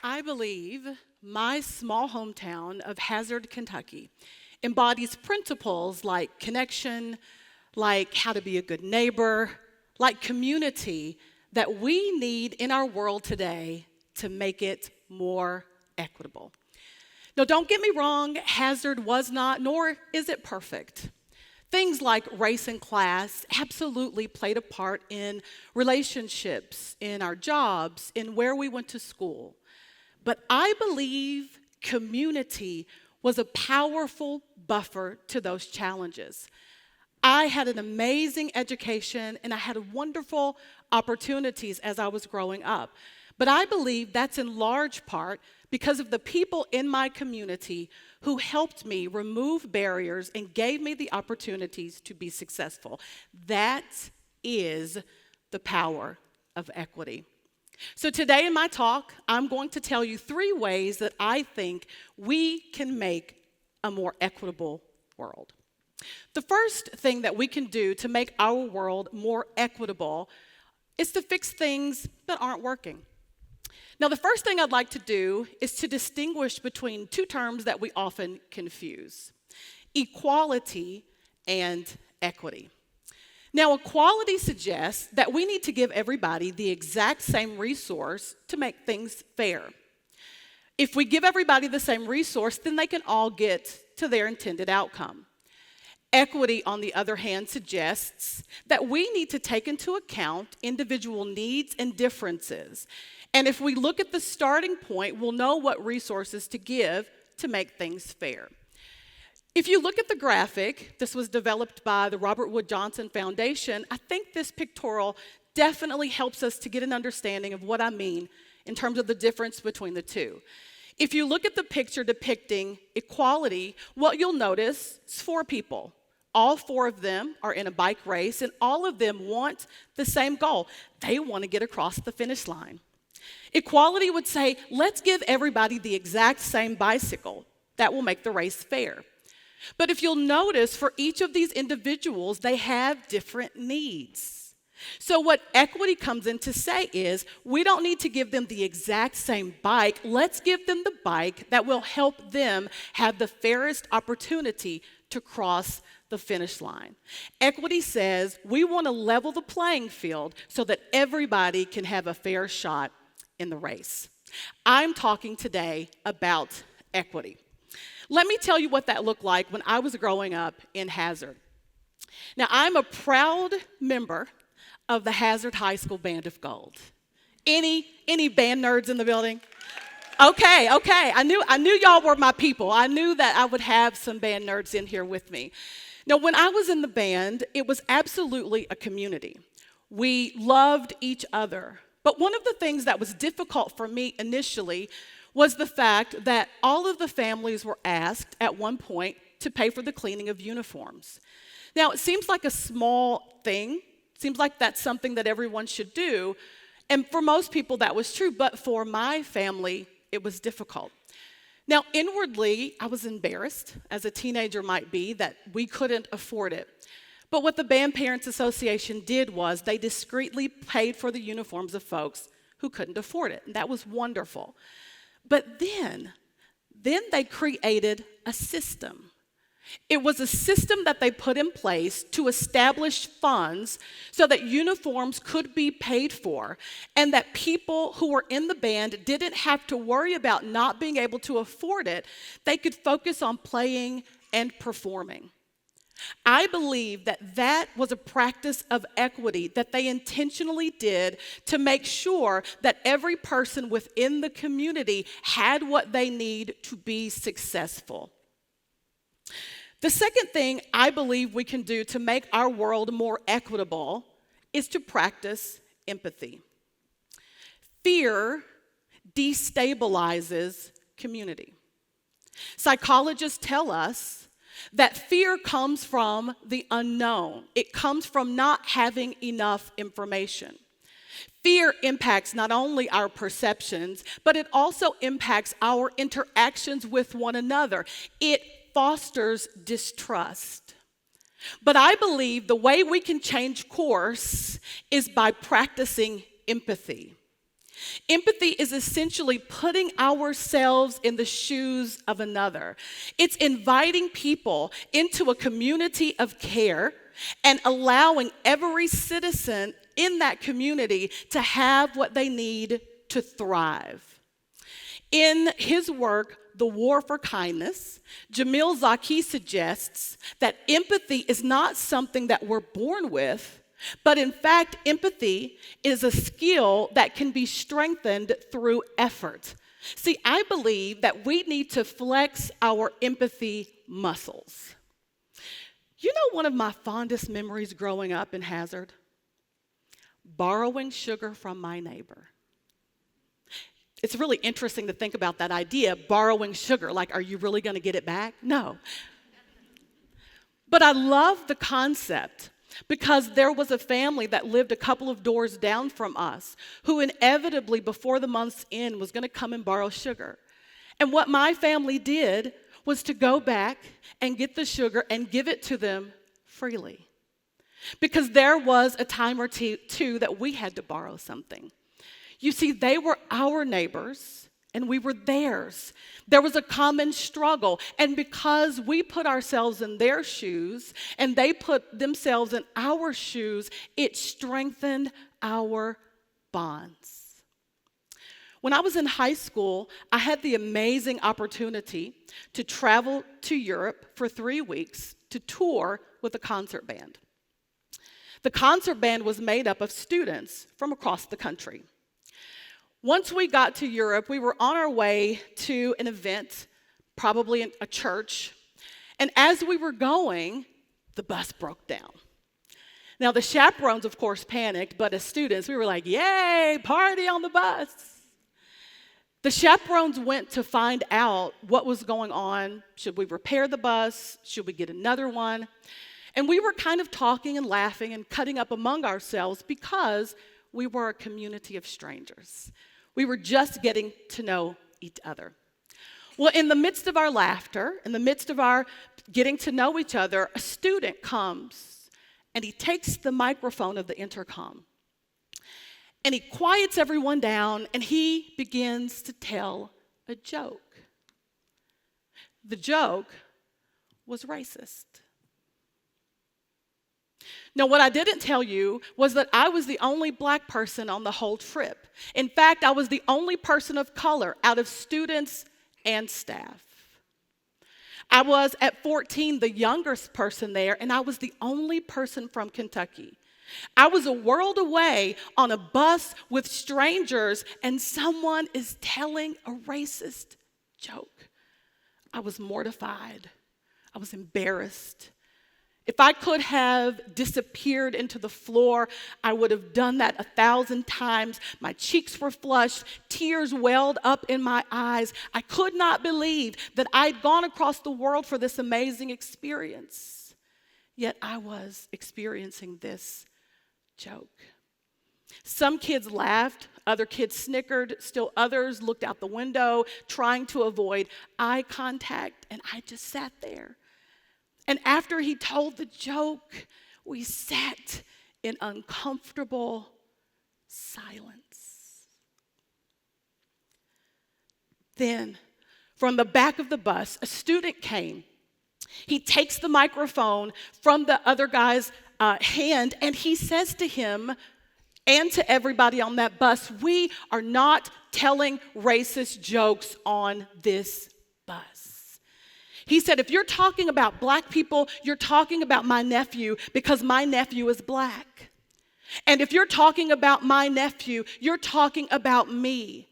I believe my small hometown of Hazard, Kentucky embodies principles like connection, like how to be a good neighbor, like community that we need in our world today to make it more equitable. Now, don't get me wrong, Hazard was not, nor is it perfect. Things like race and class absolutely played a part in relationships, in our jobs, in where we went to school. But I believe community was a powerful buffer to those challenges. I had an amazing education and I had wonderful opportunities as I was growing up. But I believe that's in large part because of the people in my community who helped me remove barriers and gave me the opportunities to be successful. That is the power of equity. So today in my talk, I'm going to tell you 3 ways that I think we can make a more equitable world. The first thing that we can do to make our world more equitable is to fix things that aren't working. Now, the first thing I'd like to do is to distinguish between 2 terms that we often confuse: equality and equity. Now, equality suggests that we need to give everybody the exact same resource to make things fair. If we give everybody the same resource, then they can all get to their intended outcome. Equity, on the other hand, suggests that we need to take into account individual needs and differences. And if we look at the starting point, we'll know what resources to give to make things fair. If you look at the graphic, this was developed by the Robert Wood Johnson Foundation. I think this pictorial definitely helps us to get an understanding of what I mean in terms of the difference between the 2. If you look at the picture depicting equality, what you'll notice is 4 people. All 4 of them are in a bike race, and all of them want the same goal. They want to get across the finish line. Equality would say, let's give everybody the exact same bicycle. That will make the race fair. But if you'll notice, for each of these individuals, they have different needs. So what equity comes in to say is, we don't need to give them the exact same bike. Let's give them the bike that will help them have the fairest opportunity to cross the finish line. Equity says we want to level the playing field so that everybody can have a fair shot in the race. I'm talking today about equity. Let me tell you what that looked like when I was growing up in Hazard. Now, I'm a proud member of the Hazard High School Band of Gold. Any band nerds in the building? Okay. I knew y'all were my people. I knew that I would have some band nerds in here with me. Now, when I was in the band, it was absolutely a community. We loved each other. But one of the things that was difficult for me initially was the fact that all of the families were asked at one point to pay for the cleaning of uniforms. Now, it seems like a small thing. It seems like that's something that everyone should do. And for most people, that was true. But for my family, it was difficult. Now, inwardly, I was embarrassed, as a teenager might be, that we couldn't afford it. But what the Band Parents Association did was they discreetly paid for the uniforms of folks who couldn't afford it. And that was wonderful. But then they created a system. It was a system that they put in place to establish funds so that uniforms could be paid for and that people who were in the band didn't have to worry about not being able to afford it. They could focus on playing and performing. I believe that was a practice of equity that they intentionally did to make sure that every person within the community had what they need to be successful. The second thing I believe we can do to make our world more equitable is to practice empathy. Fear destabilizes community. Psychologists tell us that fear comes from the unknown. It comes from not having enough information. Fear impacts not only our perceptions, but it also impacts our interactions with one another. It fosters distrust. But I believe the way we can change course is by practicing empathy. Empathy is essentially putting ourselves in the shoes of another. It's inviting people into a community of care and allowing every citizen in that community to have what they need to thrive. In his work, The War for Kindness, Jamil Zaki suggests that empathy is not something that we're born with, but in fact, empathy is a skill that can be strengthened through effort. See, I believe that we need to flex our empathy muscles. You know, one of my fondest memories growing up in Hazard? Borrowing sugar from my neighbor. It's really interesting to think about that idea, borrowing sugar. Like, are you really going to get it back? No. But I love the concept because there was a family that lived a couple of doors down from us who inevitably, before the month's end, was going to come and borrow sugar. And what my family did was to go back and get the sugar and give it to them freely. Because there was a time or two that we had to borrow something. You see, they were our neighbors and we were theirs. There was a common struggle. And because we put ourselves in their shoes and they put themselves in our shoes, it strengthened our bonds. When I was in high school, I had the amazing opportunity to travel to Europe for 3 weeks to tour with a concert band. The concert band was made up of students from across the country. Once we got to Europe, we were on our way to an event, probably in a church, and as we were going, the bus broke down. Now, the chaperones, of course, panicked, but as students, we were like, yay, party on the bus. The chaperones went to find out what was going on. Should we repair the bus? Should we get another one? And we were kind of talking and laughing and cutting up among ourselves because we were a community of strangers. We were just getting to know each other. Well, in the midst of our laughter, in the midst of our getting to know each other, a student comes and he takes the microphone of the intercom and he quiets everyone down and he begins to tell a joke. The joke was racist. Now, what I didn't tell you was that I was the only black person on the whole trip. In fact, I was the only person of color out of students and staff. I was, at 14, the youngest person there, and I was the only person from Kentucky. I was a world away on a bus with strangers, and someone is telling a racist joke. I was mortified. I was embarrassed. If I could have disappeared into the floor, I would have done that 1,000 times. My cheeks were flushed, tears welled up in my eyes. I could not believe that I'd gone across the world for this amazing experience. Yet I was experiencing this joke. Some kids laughed, other kids snickered, still others looked out the window, trying to avoid eye contact, and I just sat there. And after he told the joke, we sat in uncomfortable silence. Then, from the back of the bus, a student came. He takes the microphone from the other guy's hand, and he says to him and to everybody on that bus, "We are not telling racist jokes on this bus." He said, if you're talking about black people, you're talking about my nephew because my nephew is black. And if you're talking about my nephew, you're talking about me.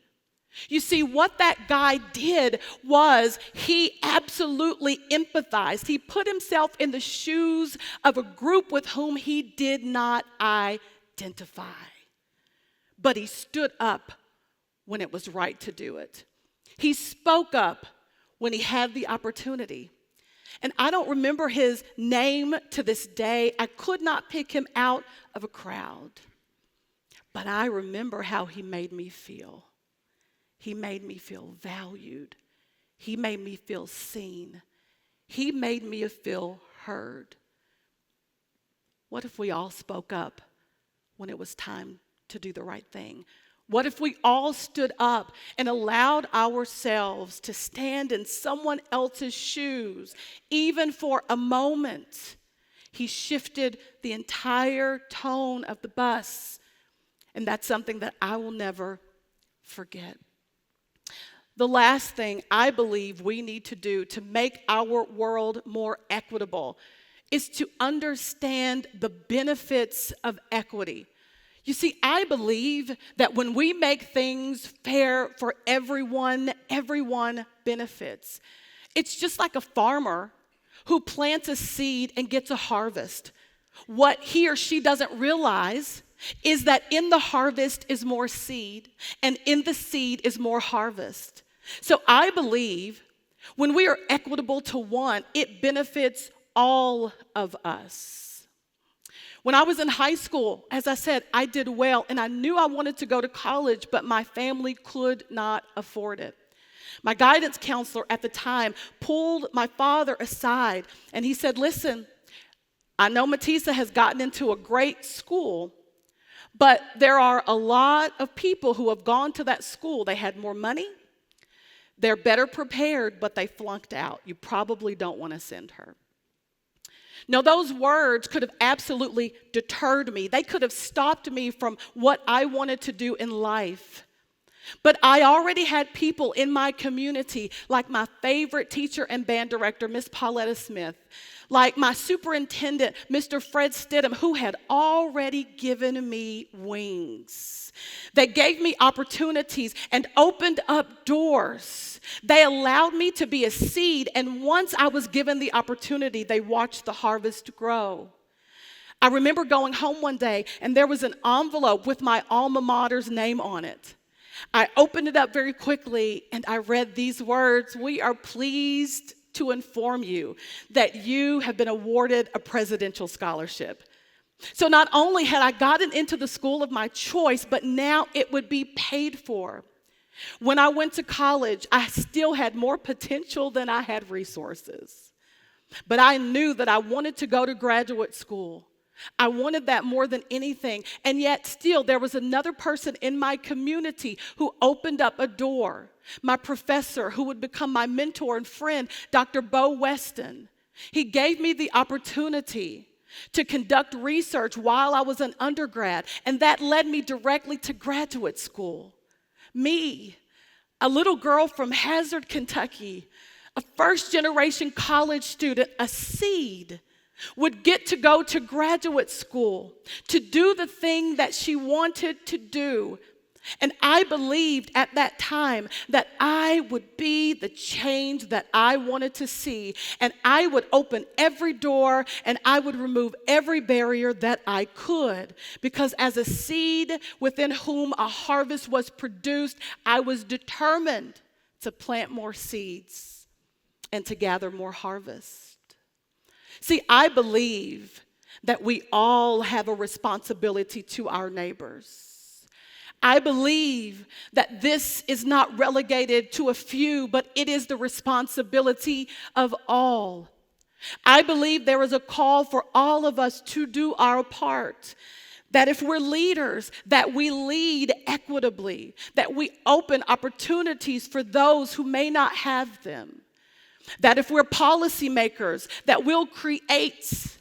You see, what that guy did was he absolutely empathized. He put himself in the shoes of a group with whom he did not identify. But he stood up when it was right to do it. He spoke up when he had the opportunity. And I don't remember his name to this day. I could not pick him out of a crowd. But I remember how he made me feel. He made me feel valued. He made me feel seen. He made me feel heard. What if we all spoke up when it was time to do the right thing? What if we all stood up and allowed ourselves to stand in someone else's shoes, even for a moment? He shifted the entire tone of the bus, and that's something that I will never forget. The last thing I believe we need to do to make our world more equitable is to understand the benefits of equity. You see, I believe that when we make things fair for everyone, everyone benefits. It's just like a farmer who plants a seed and gets a harvest. What he or she doesn't realize is that in the harvest is more seed, and in the seed is more harvest. So I believe when we are equitable to one, it benefits all of us. When I was in high school, as I said, I did well, and I knew I wanted to go to college, but my family could not afford it. My guidance counselor at the time pulled my father aside, and he said, listen, I know Matisa has gotten into a great school, but there are a lot of people who have gone to that school. They had more money, they're better prepared, but they flunked out. You probably don't want to send her. Now, those words could have absolutely deterred me. They could have stopped me from what I wanted to do in life. But I already had people in my community, like my favorite teacher and band director, Miss Pauletta Smith, like my superintendent, Mr. Fred Stidham, who had already given me wings. They gave me opportunities and opened up doors. They allowed me to be a seed, and once I was given the opportunity, they watched the harvest grow. I remember going home one day, and there was an envelope with my alma mater's name on it. I opened it up very quickly, and I read these words: "We are pleased to inform you that you have been awarded a presidential scholarship." So not only had I gotten into the school of my choice, but now it would be paid for. When I went to college, I still had more potential than I had resources. But I knew that I wanted to go to graduate school. I wanted that more than anything. And yet still, there was another person in my community who opened up a door. My professor, who would become my mentor and friend, Dr. Bo Weston. He gave me the opportunity to conduct research while I was an undergrad, and that led me directly to graduate school. Me, a little girl from Hazard, Kentucky, a first-generation college student, a seed, would get to go to graduate school to do the thing that she wanted to do. And I believed at that time that I would be the change that I wanted to see, and I would open every door and I would remove every barrier that I could, because as a seed within whom a harvest was produced, I was determined to plant more seeds and to gather more harvest. See, I believe that we all have a responsibility to our neighbors. I believe that this is not relegated to a few, but it is the responsibility of all. I believe there is a call for all of us to do our part. That if we're leaders, that we lead equitably, that we open opportunities for those who may not have them. That if we're policymakers, that we'll create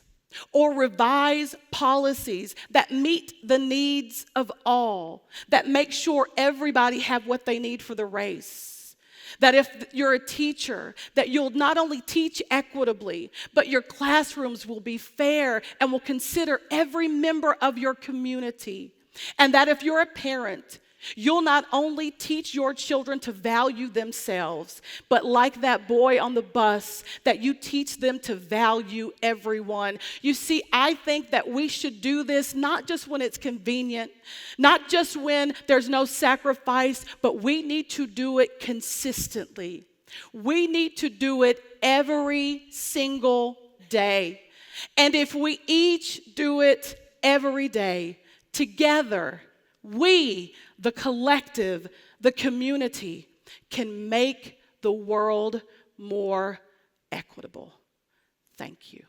or revise policies that meet the needs of all, that make sure everybody have what they need for the race. That if you're a teacher, that you'll not only teach equitably, but your classrooms will be fair and will consider every member of your community. And that if you're a parent, you'll not only teach your children to value themselves, but like that boy on the bus, that you teach them to value everyone. You see, I think that we should do this not just when it's convenient, not just when there's no sacrifice, but we need to do it consistently. We need to do it every single day. And if we each do it every day together, we, the collective, the community, can make the world more equitable. Thank you.